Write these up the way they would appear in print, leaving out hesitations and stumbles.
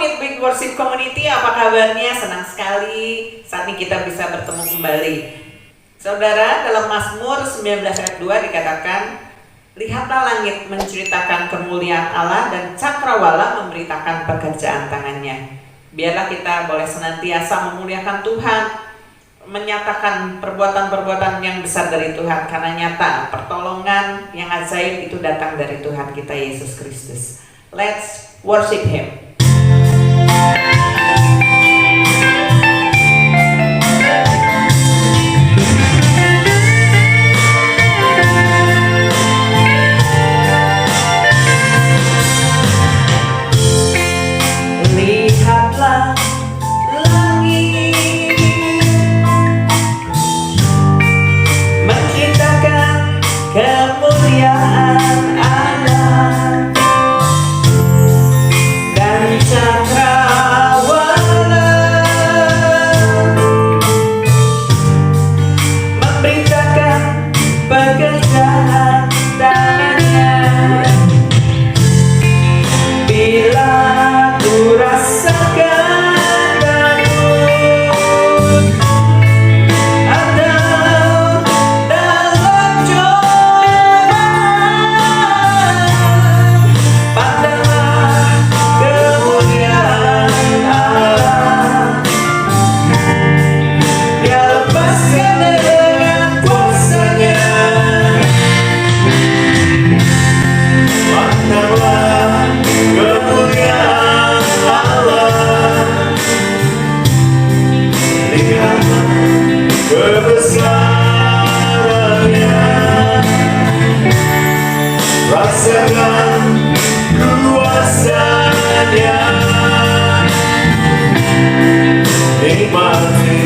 Midweek Worship Community, apa kabarnya? Senang sekali saat ini kita bisa bertemu kembali. Saudara, dalam Mazmur 19 ayat 2 dikatakan, lihatlah langit menceritakan kemuliaan Allah dan cakrawala memberitakan pekerjaan tangannya. Biarlah kita boleh senantiasa memuliakan Tuhan, menyatakan perbuatan-perbuatan yang besar dari Tuhan, karena nyata pertolongan yang ajaib itu datang dari Tuhan kita Yesus Kristus. Let's worship Him. Lihatlah langit menceritakan kemuliaan Allah dan cakrawala memberitakan pekerjaan tangannya. Bila ku rasakan takut atau dalam cobaan, pandanglah kemuliaan Allah. Dia lepaskan dengan kuasa-Nya. Pandanglah kemuliaan Allah. Lihatlah kebesarannya. Rasakan kuasa-Nya. Nikmati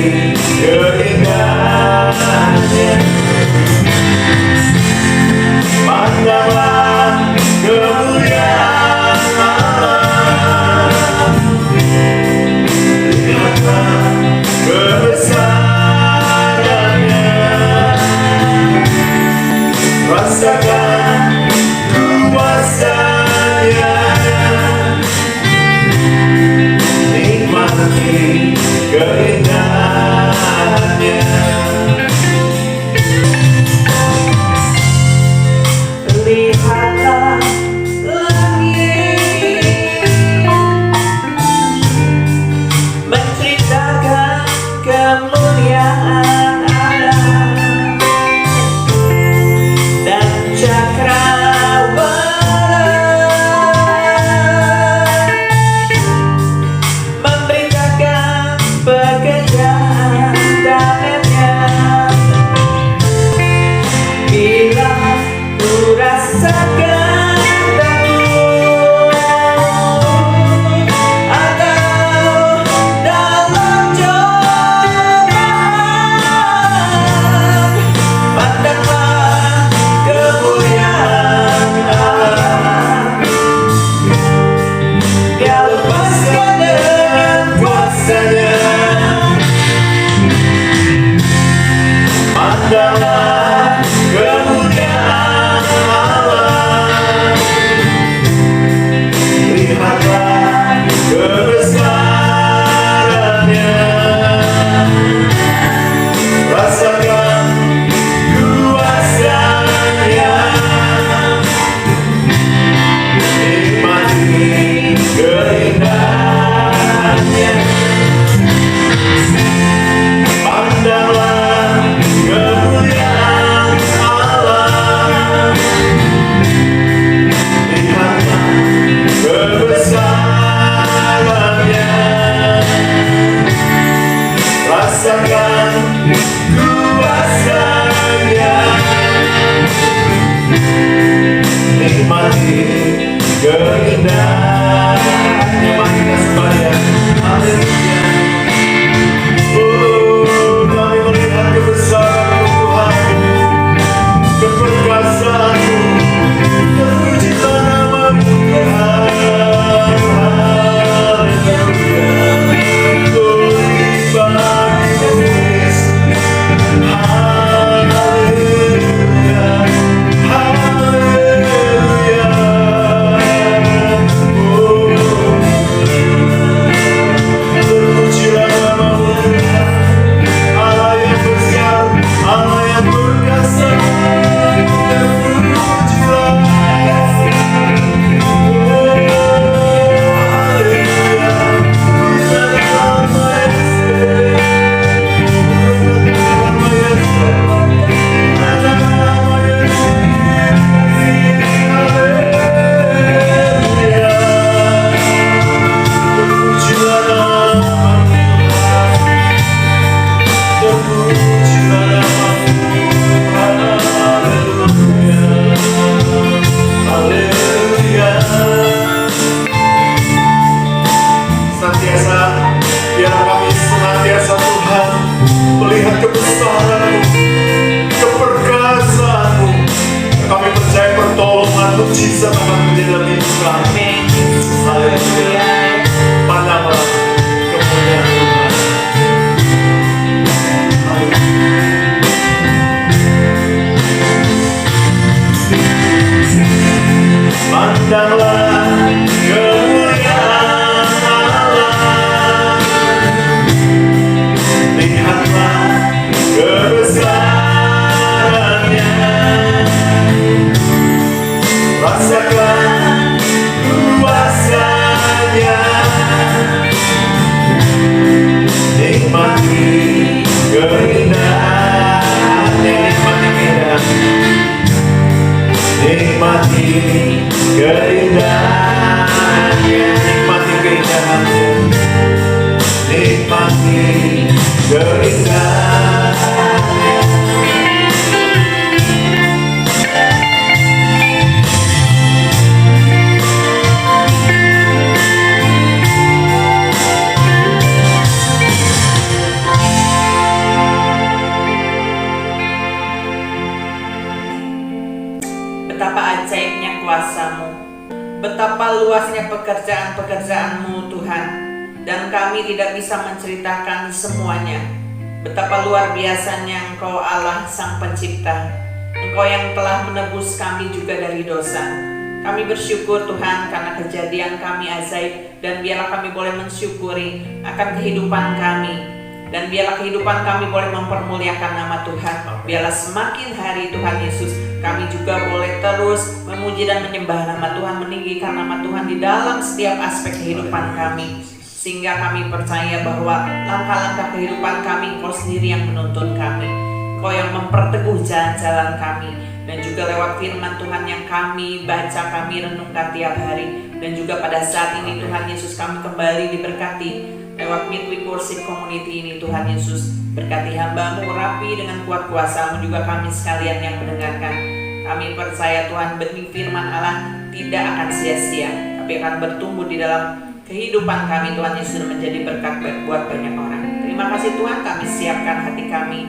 keindahannya. Pandanglah kemuliaan Allah. Lihatlah kebesarannya. Rasakan kuasa-Nya. Nikmati keindahannya. Lihatlah langit menceritakan kemuliaan Allah dan cakrawala memberitakan pekerjaan tangannya. Bila ku rasakan takut atau dalam cobaan, pandanglah kemuliaan Allah. Dia lepaskan dengan kuasa-Nya. Pandanglah kemuliaan Allah. Lihatlah kebesarannya. Rasakan kuasa-Nya. Nikmati keindahannya. Pandanglah kemuliaan Allah. Lihatlah kebesarannya. Rasakan kuasa-Nya. Nikmati keindahannya. Mari kita sembah Dia. Haleluya. Oh, kami melihat kebesaran Tuhan, keperkasaan-Mu. Terpujilah nama-Mu Tuhan. Haleluya. Oh, ibadah-Mu Yesus. Haleluya. Haleluya. Oh, mujizat akan menjadi dalam hidup kami. Amin. Haleluya. Pandanglah kemuliaan Tuhan. Pandanglah kemuliaan Allah. Lihatlah kebesarannya. Rasakan kuasanya. Nikmati keindahannya. Nikmati keindahannya. Nikmati keindahannya. Nikmati keindahannya. Betapa ajaibnya kuasa-Mu, betapa luasnya pekerjaan-pekerjaan-Mu Tuhan, dan kami tidak bisa menceritakan semuanya. Betapa luar biasanya Engkau Allah Sang Pencipta, Engkau yang telah menebus kami juga dari dosa. Kami bersyukur Tuhan karena kejadian kami ajaib, dan biarlah kami boleh mensyukuri akan kehidupan kami. Dan biarlah kehidupan kami boleh mempermuliakan nama Tuhan. Biarlah semakin hari Tuhan Yesus, kami juga boleh terus memuji dan menyembah nama Tuhan, meninggikan nama Tuhan di dalam setiap aspek kehidupan kami. Sehingga kami percaya bahwa langkah-langkah kehidupan kami Engkau sendiri yang menuntun kami. Engkau yang memperteguh jalan-jalan kami. Dan juga lewat firman Tuhan yang kami baca, kami renungkan tiap hari. Dan juga pada saat ini Tuhan Yesus, kami kembali diberkati lewat Midweek Worship Community ini. Tuhan Yesus, berkati hamba-Mu, rapi dengan kuat kuasa-Mu juga kami sekalian yang mendengarkan. Kami percaya Tuhan, benih firman Allah tidak akan sia-sia, tapi akan bertumbuh di dalam kehidupan kami. Tuhan Yesus menjadi berkat buat banyak orang. Terima kasih Tuhan, kami siapkan hati kami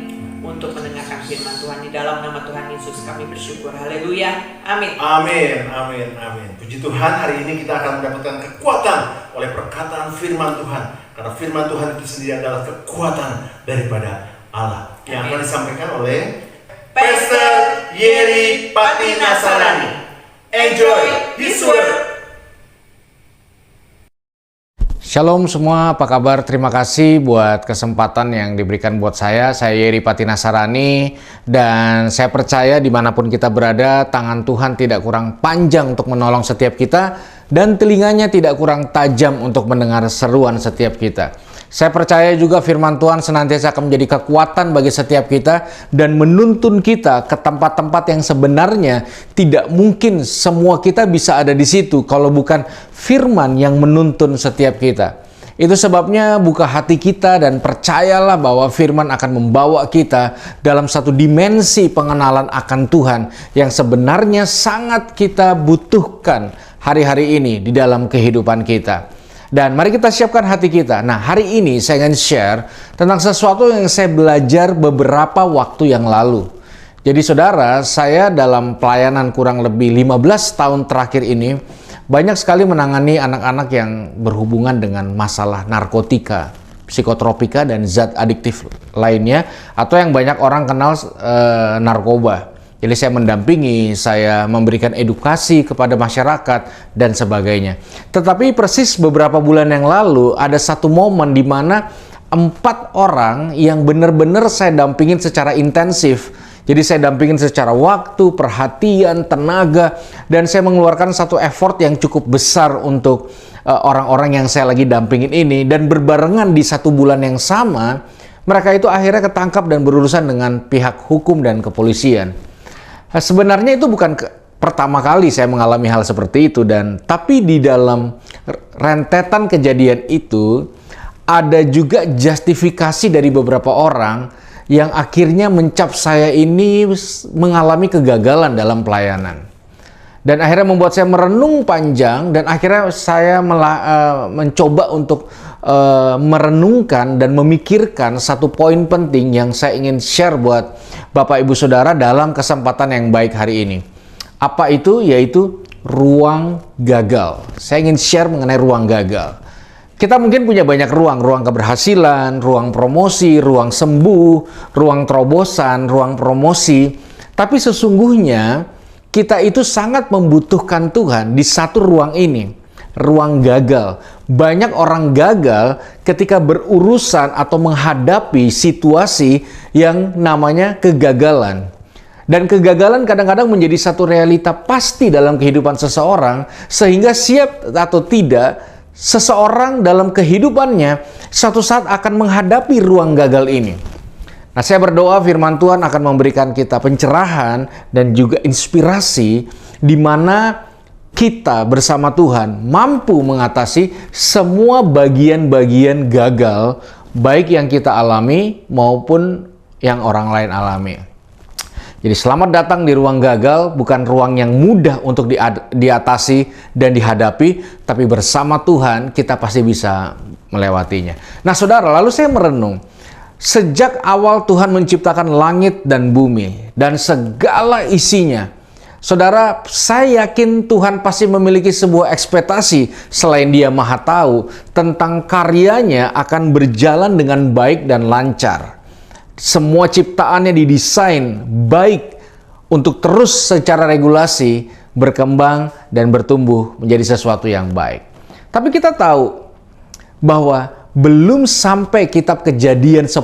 untuk mendengarkan firman Tuhan. Di dalam nama Tuhan Yesus kami bersyukur. Haleluya. Amin. Amin, amin, amin. Puji Tuhan, hari ini kita akan mendapatkan kekuatan oleh perkataan firman Tuhan. Karena firman Tuhan itu sendiri adalah kekuatan daripada Allah. Yang akan disampaikan oleh Pastor Yeri Patinasarani. Enjoy his word. Shalom semua, apa kabar? Terima kasih buat kesempatan yang diberikan buat saya. Saya Yeri Patinasarani, dan saya percaya dimanapun kita berada, tangan Tuhan tidak kurang panjang untuk menolong setiap kita, dan telinganya tidak kurang tajam untuk mendengar seruan setiap kita. Saya percaya juga firman Tuhan senantiasa akan menjadi kekuatan bagi setiap kita dan menuntun kita ke tempat-tempat yang sebenarnya tidak mungkin semua kita bisa ada di situ kalau bukan firman yang menuntun setiap kita. Itu sebabnya buka hati kita dan percayalah bahwa firman akan membawa kita dalam satu dimensi pengenalan akan Tuhan yang sebenarnya sangat kita butuhkan hari-hari ini di dalam kehidupan kita. Dan mari kita siapkan hati kita. Nah, hari ini saya ingin share tentang sesuatu yang saya belajar beberapa waktu yang lalu. Jadi saudara, saya dalam pelayanan kurang lebih 15 tahun terakhir ini banyak sekali menangani anak-anak yang berhubungan dengan masalah narkotika, psikotropika, dan zat adiktif lainnya, atau yang banyak orang kenal narkoba. Jadi saya mendampingi, saya memberikan edukasi kepada masyarakat dan sebagainya. Tetapi persis beberapa bulan yang lalu ada satu momen di mana 4 orang yang benar-benar saya dampingin secara intensif. Jadi saya dampingin secara waktu, perhatian, tenaga, dan saya mengeluarkan satu effort yang cukup besar untuk orang-orang yang saya lagi dampingin ini. Dan berbarengan di satu bulan yang sama, mereka itu akhirnya ketangkap dan berurusan dengan pihak hukum dan kepolisian. Sebenarnya itu bukan pertama kali saya mengalami hal seperti itu, tapi di dalam rentetan kejadian itu ada juga justifikasi dari beberapa orang yang akhirnya mencap saya ini mengalami kegagalan dalam pelayanan. Dan akhirnya membuat saya merenung panjang, dan akhirnya saya mencoba untuk merenungkan dan memikirkan satu poin penting yang saya ingin share buat Bapak Ibu Saudara dalam kesempatan yang baik hari ini. Apa itu? Yaitu ruang gagal. Saya ingin share mengenai ruang gagal. Kita mungkin punya banyak ruang keberhasilan, ruang promosi, ruang sembuh, ruang terobosan, ruang promosi. Tapi sesungguhnya kita itu sangat membutuhkan Tuhan di satu ruang ini, ruang gagal. Banyak orang gagal ketika berurusan atau menghadapi situasi yang namanya kegagalan. Dan kegagalan kadang-kadang menjadi satu realita pasti dalam kehidupan seseorang, sehingga siap atau tidak, seseorang dalam kehidupannya suatu saat akan menghadapi ruang gagal ini. Nah, saya berdoa firman Tuhan akan memberikan kita pencerahan dan juga inspirasi di mana kita bersama Tuhan mampu mengatasi semua bagian-bagian gagal, baik yang kita alami maupun yang orang lain alami. Jadi selamat datang di ruang gagal, bukan ruang yang mudah untuk diatasi dan dihadapi, tapi bersama Tuhan kita pasti bisa melewatinya. Nah saudara, lalu saya merenung, sejak awal Tuhan menciptakan langit dan bumi dan segala isinya, saudara, saya yakin Tuhan pasti memiliki sebuah ekspektasi selain Dia Maha Tahu tentang karyanya akan berjalan dengan baik dan lancar. Semua ciptaannya didesain baik untuk terus secara regulasi berkembang dan bertumbuh menjadi sesuatu yang baik. Tapi kita tahu bahwa belum sampai kitab Kejadian 10,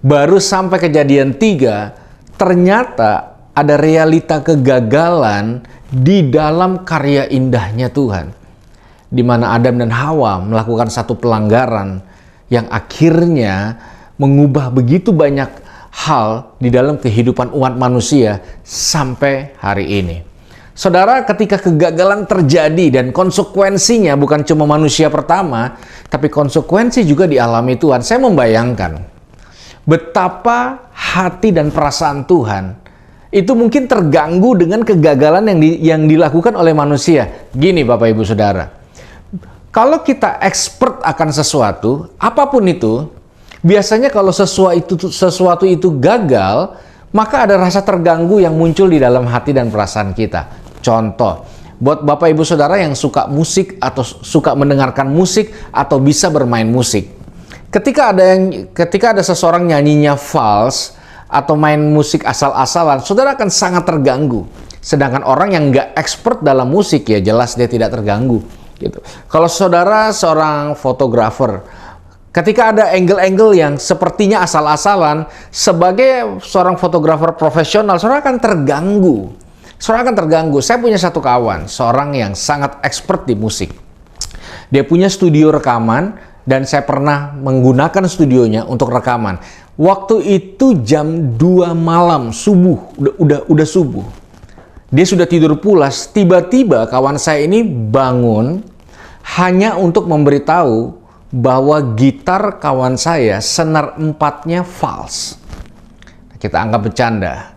baru sampai Kejadian 3, ternyata ada realita kegagalan di dalam karya indahnya Tuhan, di mana Adam dan Hawa melakukan satu pelanggaran yang akhirnya mengubah begitu banyak hal di dalam kehidupan umat manusia sampai hari ini. Saudara, ketika kegagalan terjadi dan konsekuensinya bukan cuma manusia pertama, tapi konsekuensi juga dialami Tuhan. Saya membayangkan betapa hati dan perasaan Tuhan itu mungkin terganggu dengan kegagalan yang dilakukan oleh manusia. Gini Bapak Ibu Saudara, kalau kita expert akan sesuatu, apapun itu, biasanya kalau sesuatu itu gagal, maka ada rasa terganggu yang muncul di dalam hati dan perasaan kita. Contoh, buat Bapak Ibu Saudara yang suka musik atau suka mendengarkan musik atau bisa bermain musik. Ketika ada seseorang nyanyinya false atau main musik asal-asalan, saudara akan sangat terganggu. Sedangkan orang yang nggak expert dalam musik, ya jelas dia tidak terganggu. Gitu. Kalau saudara seorang fotografer, ketika ada angle-angle yang sepertinya asal-asalan, sebagai seorang fotografer profesional, saudara akan terganggu. Saudara akan terganggu. Saya punya satu kawan, seorang yang sangat expert di musik. Dia punya studio rekaman, dan saya pernah menggunakan studionya untuk rekaman. Waktu itu jam 2 malam, subuh, udah subuh. Dia sudah tidur pulas, tiba-tiba kawan saya ini bangun hanya untuk memberitahu bahwa gitar kawan saya senar 4-nya false. Kita anggap bercanda.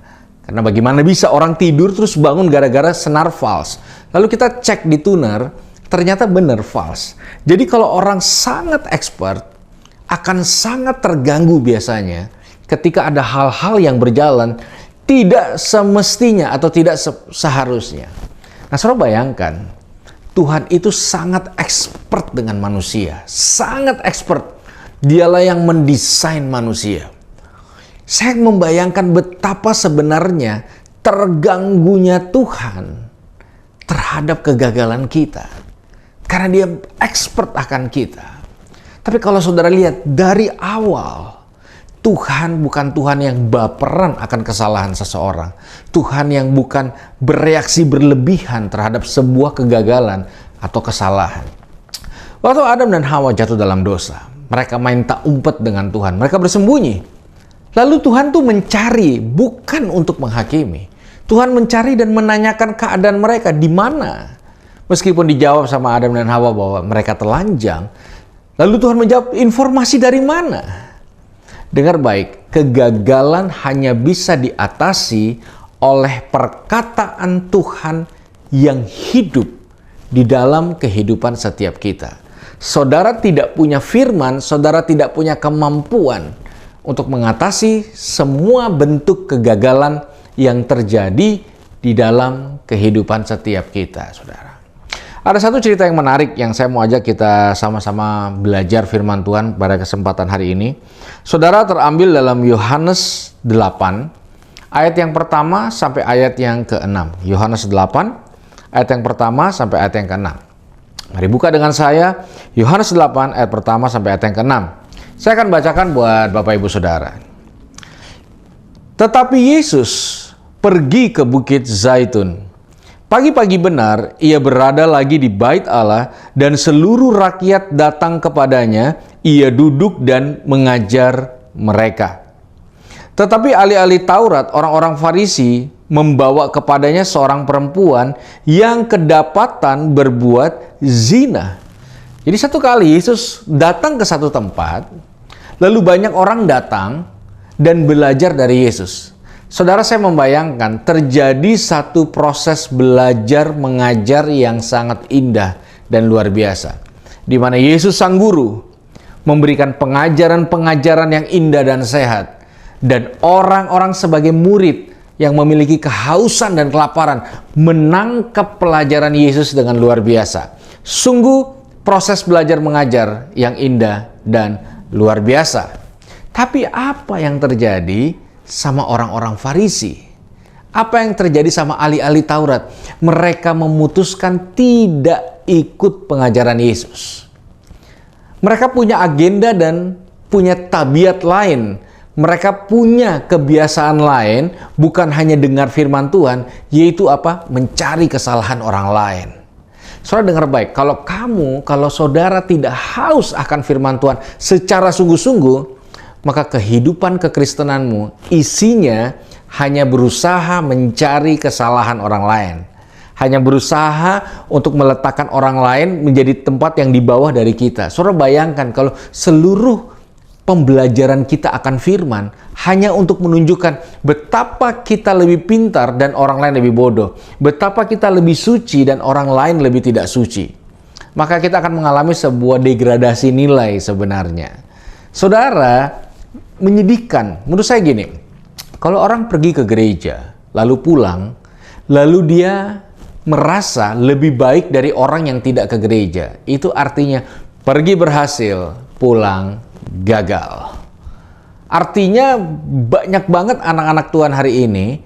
Karena bagaimana bisa orang tidur terus bangun gara-gara senar false. Lalu kita cek di tuner, ternyata benar false. Jadi kalau orang sangat expert, akan sangat terganggu biasanya ketika ada hal-hal yang berjalan tidak semestinya atau tidak seharusnya. Nah, saudara bayangkan, Tuhan itu sangat expert dengan manusia, sangat expert. Dialah yang mendesain manusia. Saya membayangkan betapa sebenarnya terganggunya Tuhan terhadap kegagalan kita. Karena dia expert akan kita. Tapi kalau saudara lihat dari awal, Tuhan bukan Tuhan yang baperan akan kesalahan seseorang. Tuhan yang bukan bereaksi berlebihan terhadap sebuah kegagalan atau kesalahan. Waktu Adam dan Hawa jatuh dalam dosa, mereka main tak umpet dengan Tuhan. Mereka bersembunyi. Lalu Tuhan tuh mencari, bukan untuk menghakimi. Tuhan mencari dan menanyakan keadaan mereka di mana. Meskipun dijawab sama Adam dan Hawa bahwa mereka telanjang, lalu Tuhan menjawab, informasi dari mana? Dengar baik, kegagalan hanya bisa diatasi oleh perkataan Tuhan yang hidup di dalam kehidupan setiap kita. Saudara tidak punya firman, saudara tidak punya kemampuan untuk mengatasi semua bentuk kegagalan yang terjadi di dalam kehidupan setiap kita, saudara. Ada satu cerita yang menarik yang saya mau ajak kita sama-sama belajar firman Tuhan pada kesempatan hari ini. Saudara, terambil dalam Yohanes 8, ayat yang pertama sampai ayat yang ke-6. Yohanes 8, ayat yang pertama sampai ayat yang ke-6. Mari buka dengan saya, Yohanes 8, ayat pertama sampai ayat yang ke-6. Saya akan bacakan buat Bapak Ibu Saudara. Tetapi Yesus pergi ke Bukit Zaitun. Pagi-pagi benar, ia berada lagi di bait Allah dan seluruh rakyat datang kepadanya. Ia duduk dan mengajar mereka. Tetapi ahli-ahli Taurat, orang-orang Farisi, membawa kepadanya seorang perempuan yang kedapatan berbuat zina. Jadi satu kali Yesus datang ke satu tempat, lalu banyak orang datang dan belajar dari Yesus. Saudara, saya membayangkan terjadi satu proses belajar mengajar yang sangat indah dan luar biasa, di mana Yesus sang guru memberikan pengajaran-pengajaran yang indah dan sehat, dan orang-orang sebagai murid yang memiliki kehausan dan kelaparan menangkap pelajaran Yesus dengan luar biasa. Sungguh proses belajar mengajar yang indah dan luar biasa. Tapi apa yang terjadi sama orang-orang Farisi? Apa yang terjadi sama ahli-ahli Taurat? Mereka memutuskan tidak ikut pengajaran Yesus. Mereka punya agenda dan punya tabiat lain. Mereka punya kebiasaan lain, bukan hanya dengar firman Tuhan, yaitu apa? Mencari kesalahan orang lain. Saudara dengar baik, kalau saudara tidak haus akan firman Tuhan secara sungguh-sungguh, maka kehidupan kekristenanmu isinya hanya berusaha mencari kesalahan orang lain. Hanya berusaha untuk meletakkan orang lain menjadi tempat yang di bawah dari kita. Saudara bayangkan kalau seluruh pembelajaran kita akan firman hanya untuk menunjukkan betapa kita lebih pintar dan orang lain lebih bodoh. Betapa kita lebih suci dan orang lain lebih tidak suci. Maka kita akan mengalami sebuah degradasi nilai sebenarnya. Saudara, menyedihkan. Menurut saya gini, kalau orang pergi ke gereja, lalu pulang, lalu dia merasa lebih baik dari orang yang tidak ke gereja, itu artinya pergi berhasil, pulang gagal. Artinya banyak banget anak-anak Tuhan hari ini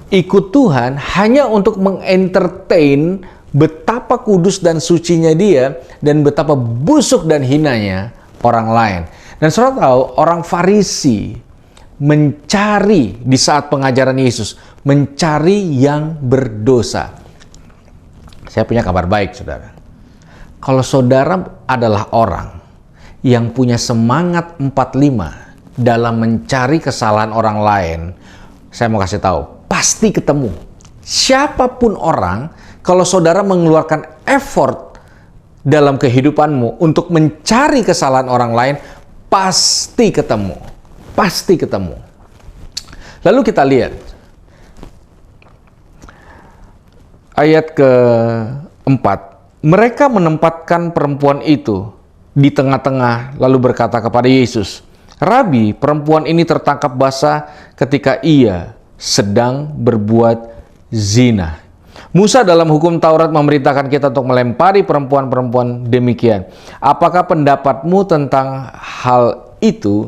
ikut Tuhan hanya untuk mengentertain betapa kudus dan sucinya dia dan betapa busuk dan hinanya orang lain. Dan saudara tahu, orang Farisi mencari di saat pengajaran Yesus, mencari yang berdosa. Saya punya kabar baik, saudara. Kalau saudara adalah orang yang punya semangat 45 dalam mencari kesalahan orang lain, saya mau kasih tahu, pasti ketemu. Siapapun orang, kalau saudara mengeluarkan effort dalam kehidupanmu untuk mencari kesalahan orang lain, pasti ketemu. Pasti ketemu. Lalu kita lihat ayat ke-4. Mereka menempatkan perempuan itu di tengah-tengah lalu berkata kepada Yesus, "Rabi, perempuan ini tertangkap basah ketika ia sedang berbuat zina. Musa dalam hukum Taurat memerintahkan kita untuk melempari perempuan-perempuan demikian. Apakah pendapatmu tentang hal itu?"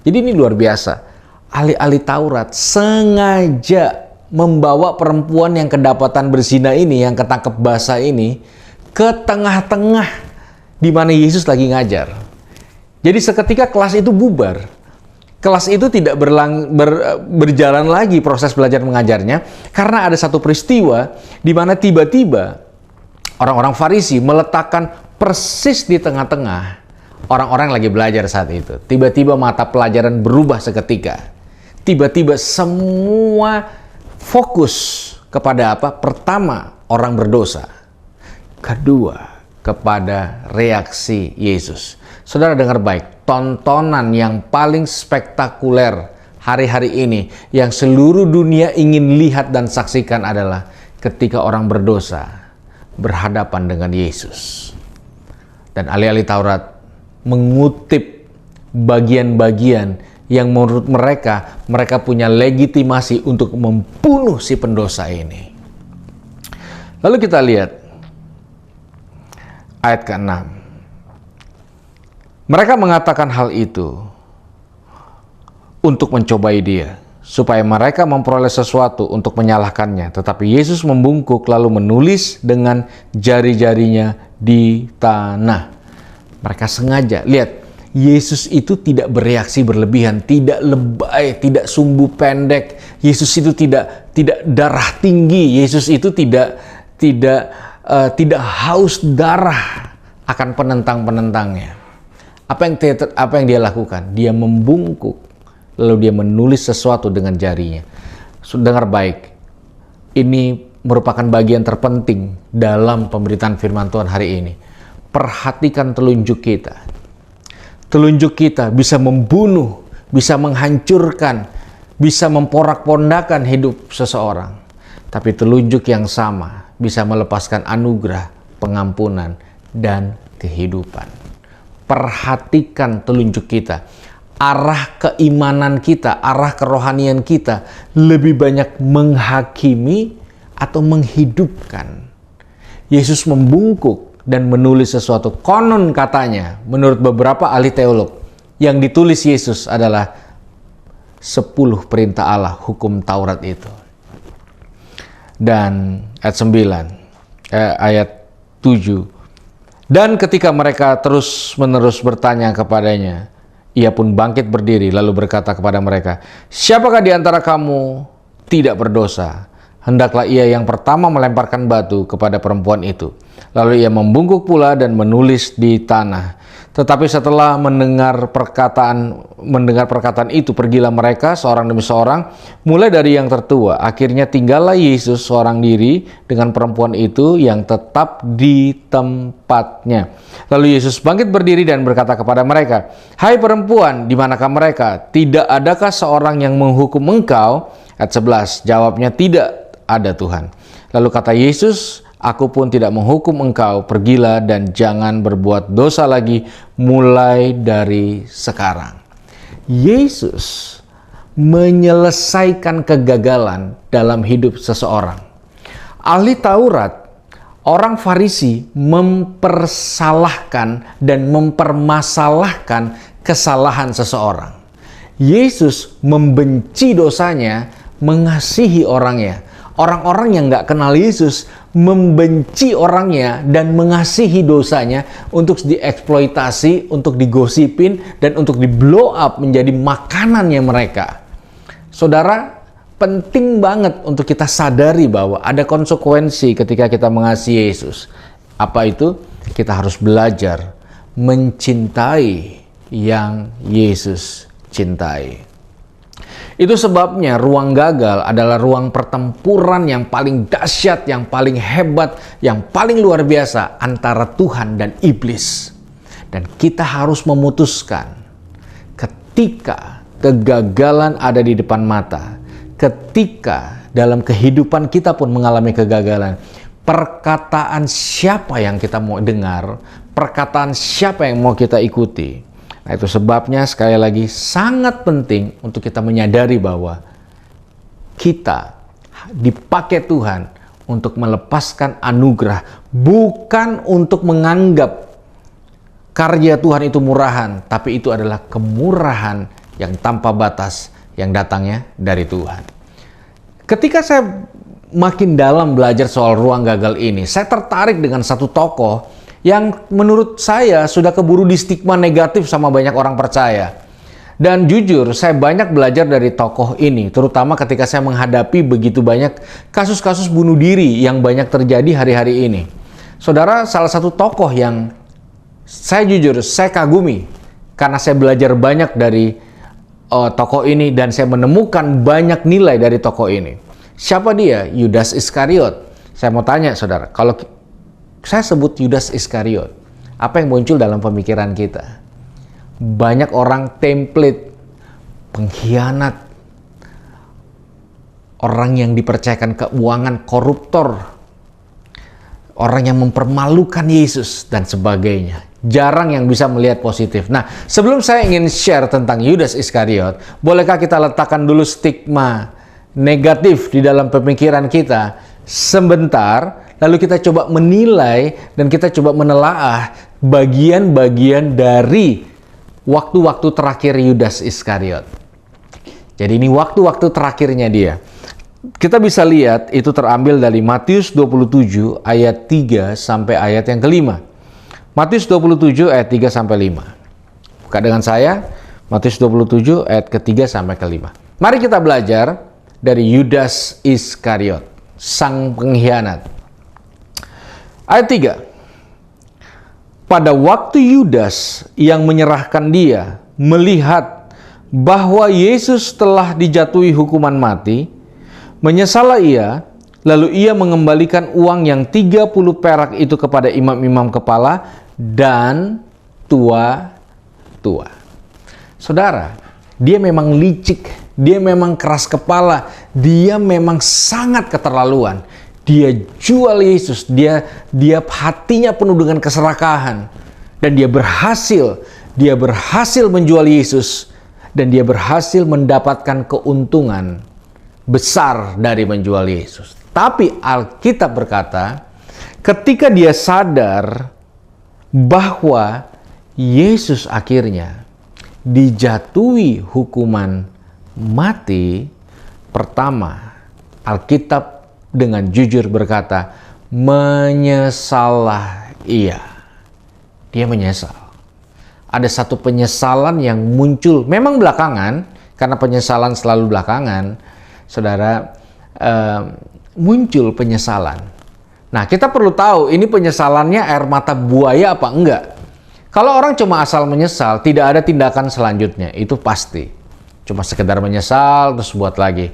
Jadi ini luar biasa. Ahli-ahli Taurat sengaja membawa perempuan yang kedapatan berzina ini, yang ketangkep basah ini, ke tengah-tengah di mana Yesus lagi ngajar. Jadi seketika kelas itu bubar. Kelas itu tidak berjalan lagi proses belajar mengajarnya, karena ada satu peristiwa di mana tiba-tiba orang-orang Farisi meletakkan persis di tengah-tengah orang-orang yang lagi belajar saat itu. Tiba-tiba mata pelajaran berubah seketika. Tiba-tiba semua fokus kepada apa? Pertama, orang berdosa. Kedua, kepada reaksi Yesus. Saudara dengar baik, tontonan yang paling spektakuler hari-hari ini yang seluruh dunia ingin lihat dan saksikan adalah ketika orang berdosa berhadapan dengan Yesus. Dan ahli-ahli Taurat mengutip bagian-bagian yang menurut mereka punya legitimasi untuk membunuh si pendosa ini. Lalu kita lihat ayat ke-6. Mereka mengatakan hal itu untuk mencobai dia, supaya mereka memperoleh sesuatu untuk menyalahkannya. Tetapi Yesus membungkuk lalu menulis dengan jari-jarinya di tanah. Mereka sengaja, lihat, Yesus itu tidak bereaksi berlebihan, tidak lebay, tidak sumbu pendek. Yesus itu tidak darah tinggi. Yesus itu tidak haus darah akan penentang-penentangnya. Apa yang dia lakukan? Dia membungkuk, lalu dia menulis sesuatu dengan jarinya. Dengar baik, ini merupakan bagian terpenting dalam pemberitaan firman Tuhan hari ini. Perhatikan telunjuk kita. Telunjuk kita bisa membunuh, bisa menghancurkan, bisa memporak-pondakan hidup seseorang. Tapi telunjuk yang sama bisa melepaskan anugerah, pengampunan, dan kehidupan. Perhatikan telunjuk kita. Arah keimanan kita, arah kerohanian kita lebih banyak menghakimi atau menghidupkan. Yesus membungkuk dan menulis sesuatu. Konon katanya, menurut beberapa ahli teolog, yang ditulis Yesus adalah 10 perintah Allah, hukum Taurat itu. Dan ayat 7. Dan ketika mereka terus-menerus bertanya kepadanya, ia pun bangkit berdiri lalu berkata kepada mereka, "Siapakah di antara kamu tidak berdosa? Hendaklah ia yang pertama melemparkan batu kepada perempuan itu." Lalu ia membungkuk pula dan menulis di tanah. Tetapi setelah mendengar perkataan itu, pergilah mereka seorang demi seorang, mulai dari yang tertua. Akhirnya tinggallah Yesus seorang diri dengan perempuan itu yang tetap di tempatnya. Lalu Yesus bangkit berdiri dan berkata kepada mereka, "Hai perempuan, di manakah mereka? Tidak adakah seorang yang menghukum engkau?" Ayat 11, jawabnya, "Tidak ada, Tuhan." Lalu kata Yesus, "Aku pun tidak menghukum engkau, pergilah dan jangan berbuat dosa lagi mulai dari sekarang." Yesus menyelesaikan kegagalan dalam hidup seseorang. Ahli Taurat, orang Farisi mempersalahkan dan mempermasalahkan kesalahan seseorang. Yesus membenci dosanya, mengasihi orangnya. Orang-orang yang nggak kenal Yesus membenci orangnya dan mengasihi dosanya untuk dieksploitasi, untuk digosipin, dan untuk di-blow up menjadi makanannya mereka. Saudara, penting banget untuk kita sadari bahwa ada konsekuensi ketika kita mengasihi Yesus. Apa itu? Kita harus belajar mencintai yang Yesus cintai. Itu sebabnya ruang gagal adalah ruang pertempuran yang paling dahsyat, yang paling hebat, yang paling luar biasa antara Tuhan dan iblis. Dan kita harus memutuskan ketika kegagalan ada di depan mata, ketika dalam kehidupan kita pun mengalami kegagalan, perkataan siapa yang kita mau dengar, perkataan siapa yang mau kita ikuti. Nah, itu sebabnya sekali lagi sangat penting untuk kita menyadari bahwa kita dipakai Tuhan untuk melepaskan anugerah, bukan untuk menganggap karya Tuhan itu murahan, tapi itu adalah kemurahan yang tanpa batas yang datangnya dari Tuhan. Ketika saya makin dalam belajar soal ruang gagal ini, saya tertarik dengan satu tokoh yang menurut saya sudah keburu di stigma negatif sama banyak orang percaya. Dan jujur, saya banyak belajar dari tokoh ini, terutama ketika saya menghadapi begitu banyak kasus-kasus bunuh diri yang banyak terjadi hari-hari ini. Saudara, salah satu tokoh yang saya kagumi, karena saya belajar banyak dari tokoh ini dan saya menemukan banyak nilai dari tokoh ini. Siapa dia? Yudas Iskariot. Saya mau tanya, saudara, kalau saya sebut Yudas Iskariot, apa yang muncul dalam pemikiran kita? Banyak orang template, pengkhianat, orang yang dipercayakan keuangan, koruptor, orang yang mempermalukan Yesus, dan sebagainya. Jarang yang bisa melihat positif. Nah, sebelum saya ingin share tentang Yudas Iskariot, bolehkah kita letakkan dulu stigma negatif di dalam pemikiran kita sebentar, lalu kita coba menilai dan kita coba menelaah bagian-bagian dari waktu-waktu terakhir Yudas Iskariot. Jadi ini waktu-waktu terakhirnya dia. Kita bisa lihat itu terambil dari Matius 27 ayat 3 sampai ayat yang kelima. Matius 27 ayat 3 sampai 5. Buka dengan saya, Matius 27 ayat ketiga sampai kelima. Mari kita belajar dari Yudas Iskariot, sang pengkhianat. Ayat 3. Pada waktu Yudas yang menyerahkan dia melihat bahwa Yesus telah dijatuhi hukuman mati, menyesallah ia, lalu ia mengembalikan uang yang 30 perak itu kepada imam-imam kepala dan tua-tua. Saudara, dia memang licik, dia memang keras kepala, dia memang sangat keterlaluan. Dia jual Yesus, dia hatinya penuh dengan keserakahan, dan dia berhasil menjual Yesus, dan dia berhasil mendapatkan keuntungan besar dari menjual Yesus. Tapi Alkitab berkata, ketika dia sadar bahwa Yesus akhirnya dijatuhi hukuman mati, pertama Alkitab dengan jujur berkata, menyesallah ia. Dia menyesal. Ada satu penyesalan yang muncul, memang belakangan, karena penyesalan selalu belakangan, saudara, muncul penyesalan. Nah, kita perlu tahu ini penyesalannya air mata buaya apa enggak. Kalau orang cuma asal menyesal, tidak ada tindakan selanjutnya, itu pasti. Cuma sekedar menyesal, terus buat lagi.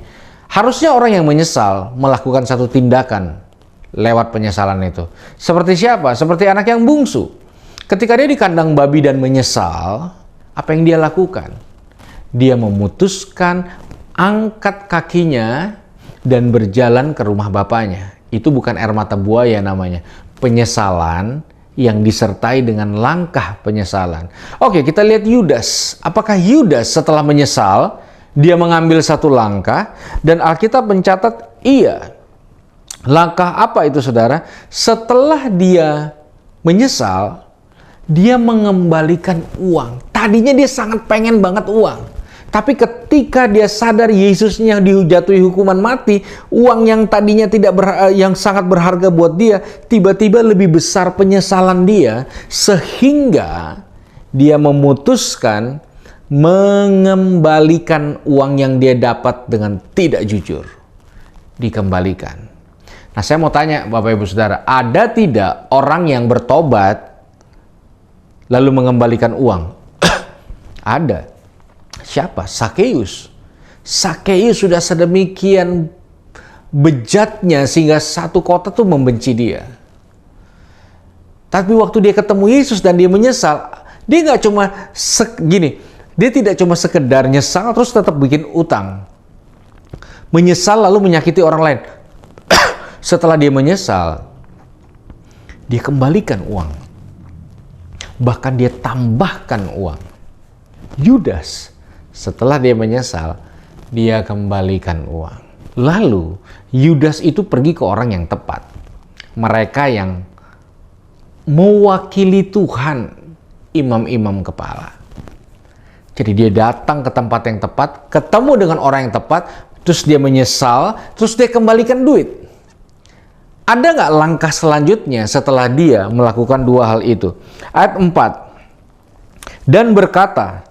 Harusnya orang yang menyesal melakukan satu tindakan lewat penyesalan itu. Seperti siapa? Seperti anak yang bungsu. Ketika dia di kandang babi dan menyesal, apa yang dia lakukan? Dia memutuskan angkat kakinya dan berjalan ke rumah bapaknya. Itu bukan air mata buaya namanya. Penyesalan yang disertai dengan langkah penyesalan. Oke, kita lihat Yudas. Apakah Yudas setelah menyesal, dia mengambil satu langkah, dan Alkitab mencatat iya. Langkah apa itu, saudara? Setelah dia menyesal, dia mengembalikan uang. Tadinya dia sangat pengen banget uang. Tapi ketika dia sadar Yesusnya dijatuhi hukuman mati, uang yang tadinya yang sangat berharga buat dia, tiba-tiba lebih besar penyesalan dia, sehingga dia memutuskan mengembalikan uang yang dia dapat dengan tidak jujur. Dikembalikan. Nah, saya mau tanya Bapak Ibu Saudara, ada tidak orang yang bertobat lalu mengembalikan uang? Ada. Siapa? Sakeus. Sakeus sudah sedemikian bejatnya sehingga satu kota tuh membenci dia. Tapi waktu dia ketemu Yesus dan dia menyesal, dia nggak cuma dia tidak cuma sekedar nyesal terus tetap bikin utang. Menyesal lalu menyakiti orang lain. Setelah dia menyesal, dia kembalikan uang. Bahkan dia tambahkan uang. Yudas, setelah dia menyesal, dia kembalikan uang. Lalu, Yudas itu pergi ke orang yang tepat. Mereka yang mewakili Tuhan, imam-imam kepala. Jadi dia datang ke tempat yang tepat, ketemu dengan orang yang tepat, terus dia menyesal, terus dia kembalikan duit. Ada nggak langkah selanjutnya setelah dia melakukan dua hal itu? Ayat 4. Dan berkata,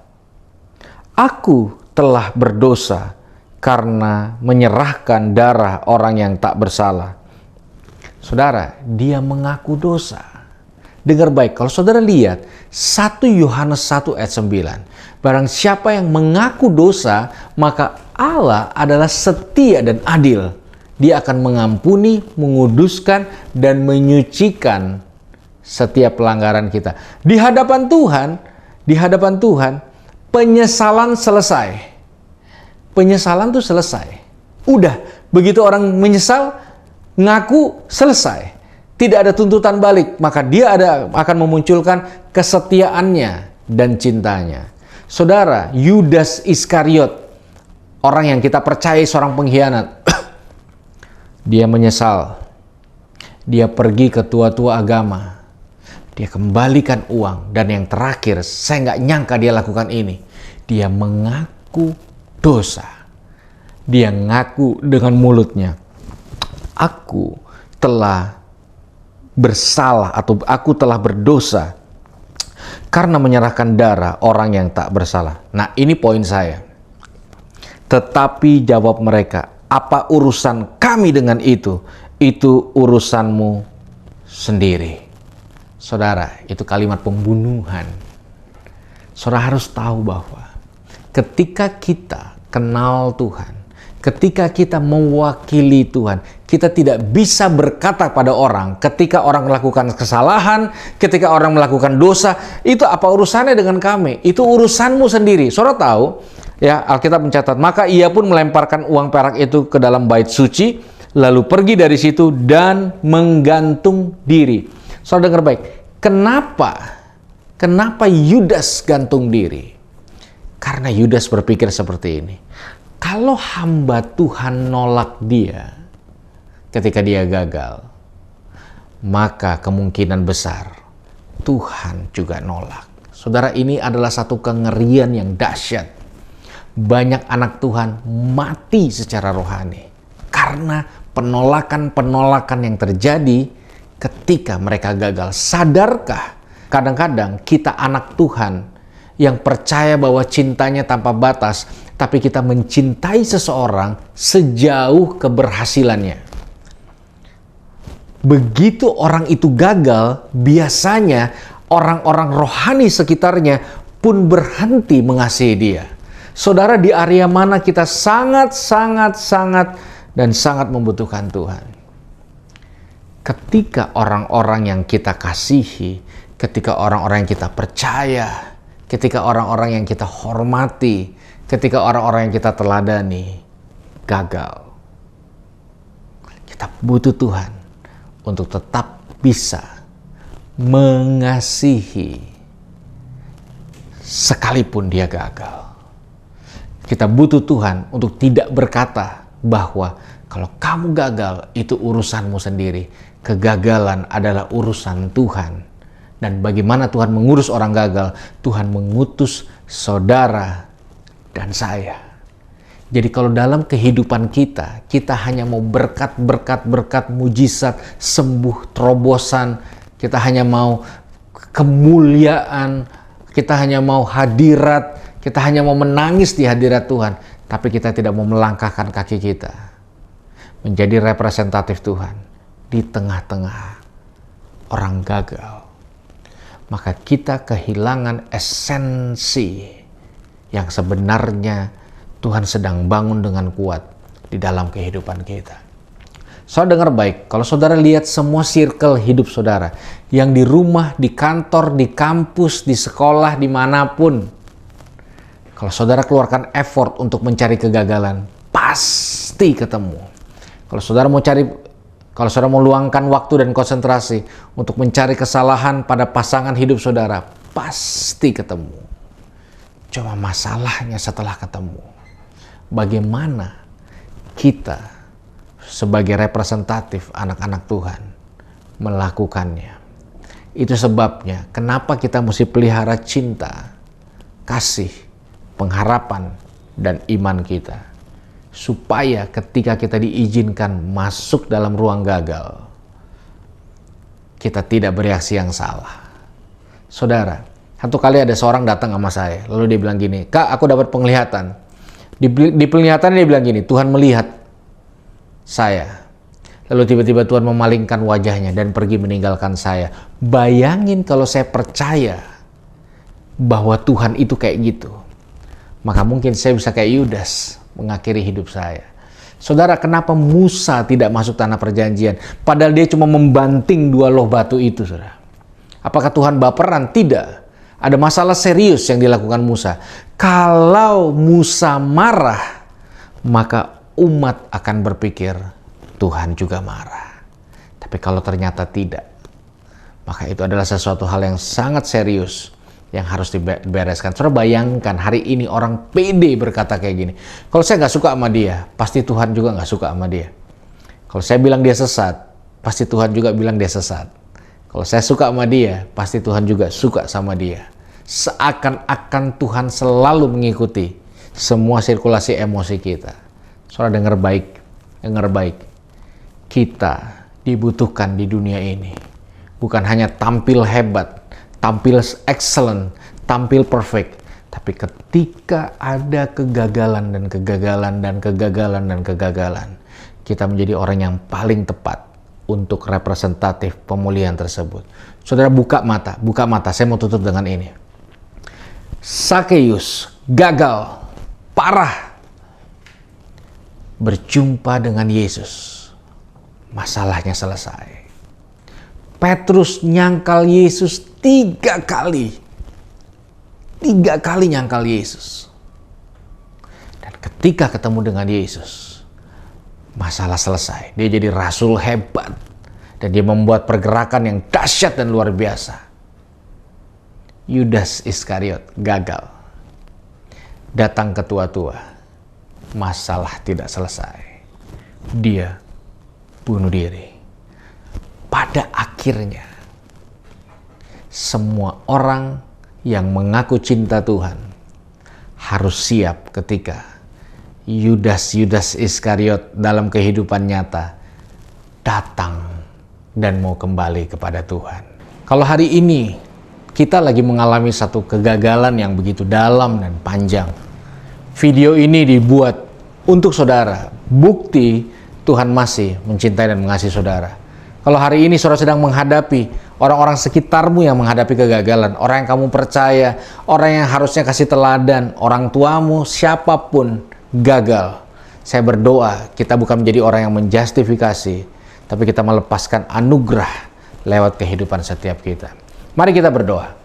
aku telah berdosa karena menyerahkan darah orang yang tak bersalah. Saudara, dia mengaku dosa. Dengar baik, kalau saudara lihat 1 Yohanes 1 ayat 9. Barang siapa yang mengaku dosa, maka Allah adalah setia dan adil. Dia akan mengampuni, menguduskan, dan menyucikan setiap pelanggaran kita. Di hadapan Tuhan, penyesalan selesai. Penyesalan itu selesai. Udah, begitu orang menyesal, ngaku, selesai. Tidak ada tuntutan balik, maka dia akan memunculkan kesetiaannya dan cintanya. Saudara, Yudas Iskariot, orang yang kita percaya seorang pengkhianat, dia menyesal. Dia pergi ke tua-tua agama. Dia kembalikan uang. Dan yang terakhir, saya nggak nyangka dia lakukan ini. Dia mengaku dosa. Dia ngaku dengan mulutnya, aku telah bersalah atau aku telah berdosa karena menyerahkan darah orang yang tak bersalah. Nah, ini poin saya. Tetapi jawab mereka, apa urusan kami dengan itu? Itu urusanmu sendiri. Saudara, itu kalimat pembunuhan. Saudara harus tahu bahwa ketika kita kenal Tuhan, ketika kita mewakili Tuhan, kita tidak bisa berkata pada orang ketika orang melakukan kesalahan, ketika orang melakukan dosa, itu apa urusannya dengan kami? Itu urusanmu sendiri. Saudara tahu, ya, Alkitab mencatat, maka ia pun melemparkan uang perak itu ke dalam bait suci, lalu pergi dari situ dan menggantung diri. Saudara dengar baik, kenapa Yudas gantung diri? Karena Yudas berpikir seperti ini. Kalau hamba Tuhan nolak dia ketika dia gagal, maka kemungkinan besar Tuhan juga nolak. Saudara, ini adalah satu kengerian yang dahsyat. Banyak anak Tuhan mati secara rohani karena penolakan-penolakan yang terjadi ketika mereka gagal. Sadarkah kadang-kadang kita anak Tuhan yang percaya bahwa cintanya tanpa batas, tapi kita mencintai seseorang sejauh keberhasilannya. Begitu orang itu gagal, biasanya orang-orang rohani sekitarnya pun berhenti mengasihi dia. Saudara, di area mana kita sangat membutuhkan Tuhan? Ketika orang-orang yang kita kasihi, ketika orang-orang yang kita percaya, ketika orang-orang yang kita hormati, ketika orang-orang yang kita teladani gagal, kita butuh Tuhan untuk tetap bisa mengasihi sekalipun dia gagal. Kita butuh Tuhan untuk tidak berkata bahwa kalau kamu gagal itu urusanmu sendiri. Kegagalan adalah urusan Tuhan. Dan bagaimana Tuhan mengurus orang gagal? Tuhan mengutus saudara dan saya. Jadi kalau dalam kehidupan kita, kita hanya mau berkat, mujizat, sembuh, terobosan, kita hanya mau kemuliaan, kita hanya mau hadirat, kita hanya mau menangis di hadirat Tuhan, tapi kita tidak mau melangkahkan kaki kita menjadi representatif Tuhan di tengah-tengah orang gagal, maka kita kehilangan esensi yang sebenarnya Tuhan sedang bangun dengan kuat di dalam kehidupan kita. Saudara dengar baik, kalau saudara lihat semua circle hidup saudara, yang di rumah, di kantor, di kampus, di sekolah, dimanapun, kalau saudara keluarkan effort untuk mencari kegagalan, pasti ketemu. Kalau saudara mau luangkan waktu dan konsentrasi untuk mencari kesalahan pada pasangan hidup saudara, pasti ketemu. Cuma masalahnya setelah ketemu, bagaimana kita sebagai representatif anak-anak Tuhan melakukannya. Itu sebabnya kenapa kita mesti pelihara cinta, kasih, pengharapan, dan iman kita. Supaya ketika kita diizinkan masuk dalam ruang gagal, kita tidak bereaksi yang salah. Saudara, satu kali ada seorang datang sama saya, lalu dia bilang gini, "Kak, aku dapat penglihatan." Di penglihatan dia bilang gini, Tuhan melihat saya. Lalu tiba-tiba Tuhan memalingkan wajahnya dan pergi meninggalkan saya. Bayangin kalau saya percaya bahwa Tuhan itu kayak gitu, maka mungkin saya bisa kayak Yudas mengakhiri hidup saya. Saudara, kenapa Musa tidak masuk tanah perjanjian? Padahal dia cuma membanting 2 loh batu itu, saudara. Apakah Tuhan baperan? Tidak. Ada masalah serius yang dilakukan Musa. Kalau Musa marah, maka umat akan berpikir Tuhan juga marah. Tapi kalau ternyata tidak, maka itu adalah sesuatu hal yang sangat serius yang harus dibereskan. Saudara bayangkan hari ini orang pede berkata kayak gini, kalau saya nggak suka sama dia, pasti Tuhan juga nggak suka sama dia. Kalau saya bilang dia sesat, pasti Tuhan juga bilang dia sesat. Kalau saya suka sama dia, pasti Tuhan juga suka sama dia. Seakan-akan Tuhan selalu mengikuti semua sirkulasi emosi kita. Saudara dengar baik, dengar baik. Kita dibutuhkan di dunia ini. Bukan hanya tampil hebat, tampil excellent, tampil perfect. Tapi ketika ada kegagalan dan kegagalan dan kegagalan dan kegagalan, kita menjadi orang yang paling tepat untuk representatif pemulihan tersebut. Saudara buka mata, saya mau tutup dengan ini. Sakeus gagal, parah. Berjumpa dengan Yesus, masalahnya selesai. Petrus nyangkal Yesus 3 kali. 3 kali nyangkal Yesus. Dan ketika ketemu dengan Yesus, masalah selesai. Dia jadi rasul hebat. Dan dia membuat pergerakan yang dahsyat dan luar biasa. Yudas Iskariot gagal. Datang ke tua-tua. Masalah tidak selesai. Dia bunuh diri. Pada akhirnya, semua orang yang mengaku cinta Tuhan harus siap ketika Yudas Iskariot dalam kehidupan nyata datang dan mau kembali kepada Tuhan. Kalau hari ini kita lagi mengalami satu kegagalan yang begitu dalam dan panjang, video ini dibuat untuk saudara, bukti Tuhan masih mencintai dan mengasihi saudara. Kalau hari ini saudara sedang menghadapi orang-orang sekitarmu yang menghadapi kegagalan, orang yang kamu percaya, orang yang harusnya kasih teladan, orang tuamu, siapapun gagal. Saya berdoa kita bukan menjadi orang yang menjustifikasi, tapi kita melepaskan anugerah lewat kehidupan setiap kita. Mari kita berdoa.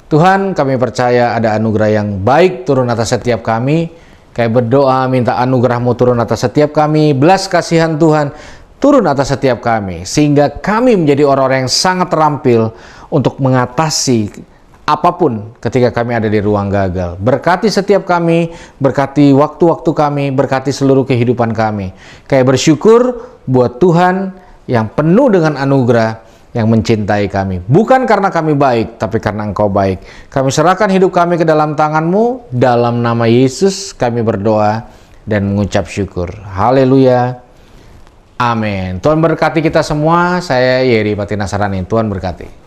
Tuhan, kami percaya ada anugerah yang baik turun atas setiap kami. Kami berdoa minta anugerah-Mu turun atas setiap kami, belas kasihan Tuhan turun atas setiap kami, sehingga kami menjadi orang-orang yang sangat terampil untuk mengatasi apapun ketika kami ada di ruang gagal. Berkati setiap kami, berkati waktu-waktu kami, berkati seluruh kehidupan kami. Kayak bersyukur buat Tuhan yang penuh dengan anugerah, yang mencintai kami. Bukan karena kami baik, tapi karena Engkau baik. Kami serahkan hidup kami ke dalam tangan-Mu, dalam nama Yesus kami berdoa dan mengucap syukur. Haleluya. Amin. Tuhan berkati kita semua. Saya Yeri Patinasarani. Tuhan berkati.